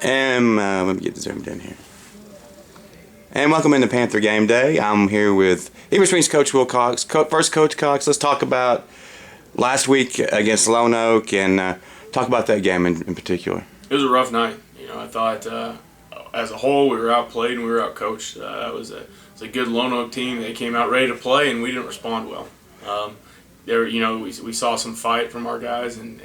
And let me get this zoomed in here. And welcome into Panther Game Day. I'm here with Heber Springs coach Will Cox. First, Coach Cox, let's talk about last week against Lone Oak and talk about that game in particular. It was a rough night. I thought as a whole we were outplayed and we were outcoached. It was a good Lone Oak team. They came out ready to play and we didn't respond well. We saw some fight from our guys and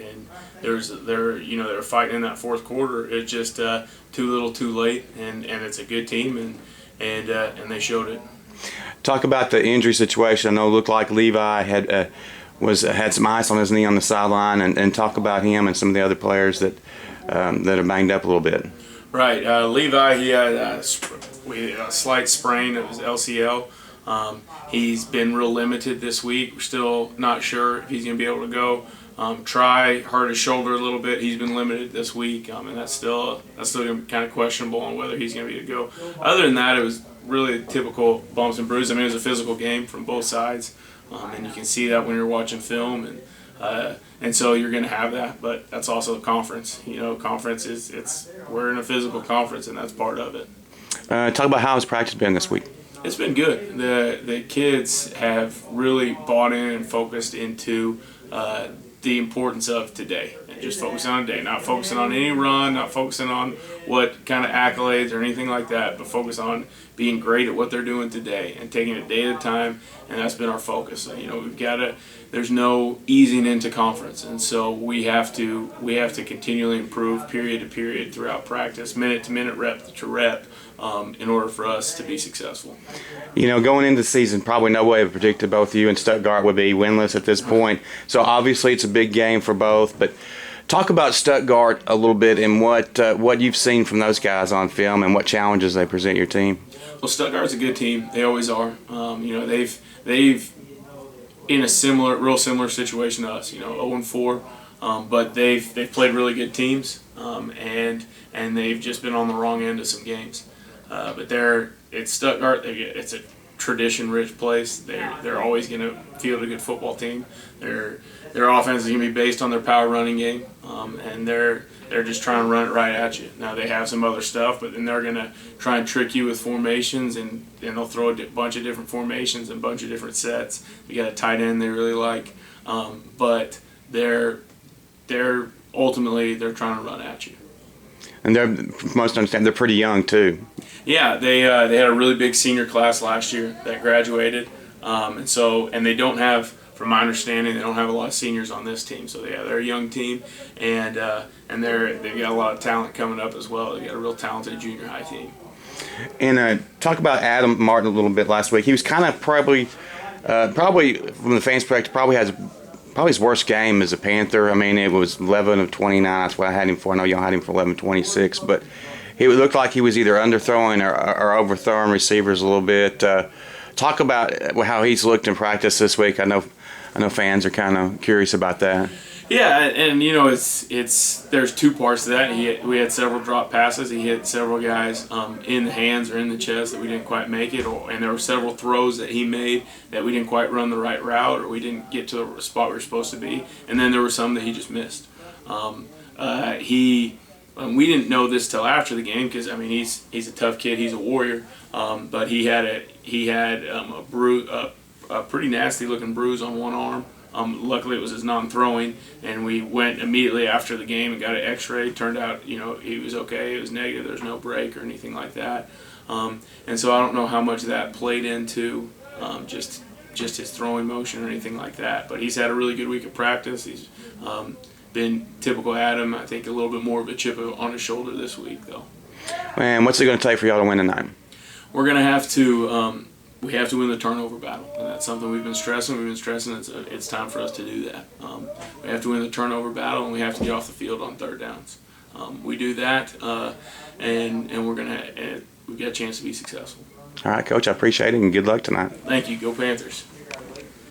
they were fighting in that fourth quarter. It's just too little, too late, and it's a good team and they showed it. Talk about the injury situation. I know it looked like Levi had some ice on his knee on the sideline, and talk about him and some of the other players that are banged up a little bit. Right, Levi, he had a slight sprain of his LCL. He's been real limited this week. We're still not sure if he's going to be able to go. Hurt his shoulder a little bit. He's been limited this week, and that's still going to be kind of questionable on whether he's going to be able to go. Other than that, it was really typical bumps and bruises. It was a physical game from both sides, and you can see that when you're watching film, and so you're going to have that. But that's also a conference. Conference we're in a physical conference, and that's part of it. Talk about how has practice been this week. It's been good. The kids have really bought in and focused into the importance of today, and just focusing on today, not focusing on any run, not focusing on what kind of accolades or anything like that, but focus on being great at what they're doing today and taking it day at a time, and that's been our focus. There's no easing into conference, and so we have to continually improve period to period throughout practice, minute to minute, rep to rep, in order for us to be successful. Going into the season, probably no way to predict that both you and Stuttgart would be winless at this point. So obviously it's a big game for both. But talk about Stuttgart a little bit and what you've seen from those guys on film and what challenges they present your team. Well, Stuttgart's a good team. They always are. They've in a real similar situation to us. 0-4, but they've played really good teams, and they've just been on the wrong end of some games. But it's Stuttgart. It's a tradition-rich place. They're always going to field a good football team. Their offense is going to be based on their power running game, and they're just trying to run it right at you. Now they have some other stuff, but then they're going to try and trick you with formations, and they'll throw a bunch of different formations and a bunch of different sets. You got a tight end they really like, but they're ultimately trying to run at you. And from most understand, they're pretty young too. Yeah, they had a really big senior class last year that graduated, and they don't have, from my understanding, they don't have a lot of seniors on this team. So they're a young team, and they've got a lot of talent coming up as well. They got a real talented junior high team. And talk about Adam Martin a little bit last week. He was kind of probably from the fans' perspective, probably his worst game as a Panther. It was 11 of 29. That's what I had him for. I know y'all had him for 11 of 26, but it looked like he was either underthrowing or overthrowing receivers a little bit. Talk about how he's looked in practice this week. I know fans are kind of curious about that. Yeah, and there's two parts to that. We had several drop passes. He hit several guys in the hands or in the chest that we didn't quite make it, and there were several throws that he made that we didn't quite run the right route or we didn't get to the spot we were supposed to be, and then there were some that he just missed. We didn't know this till after the game because he's a tough kid, he's a warrior, but he had a pretty nasty looking bruise on one arm. Luckily it was his non-throwing, and we went immediately after the game and got an x-ray. Turned out he was okay, it was negative, there's no break or anything like that, and so I don't know how much that played into just his throwing motion or anything like that, but he's had a really good week of practice. He's been typical Adam. I think a little bit more of a chip on his shoulder this week though. Man, what's it going to take for y'all to win tonight? We're going to have to we have to win the turnover battle, and that's something we've been stressing. It's time for us to do that. We have to win the turnover battle, and we have to get off the field on third downs. We do that, and we've got a chance to be successful. All right, Coach, I appreciate it, and good luck tonight. Thank you. Go Panthers.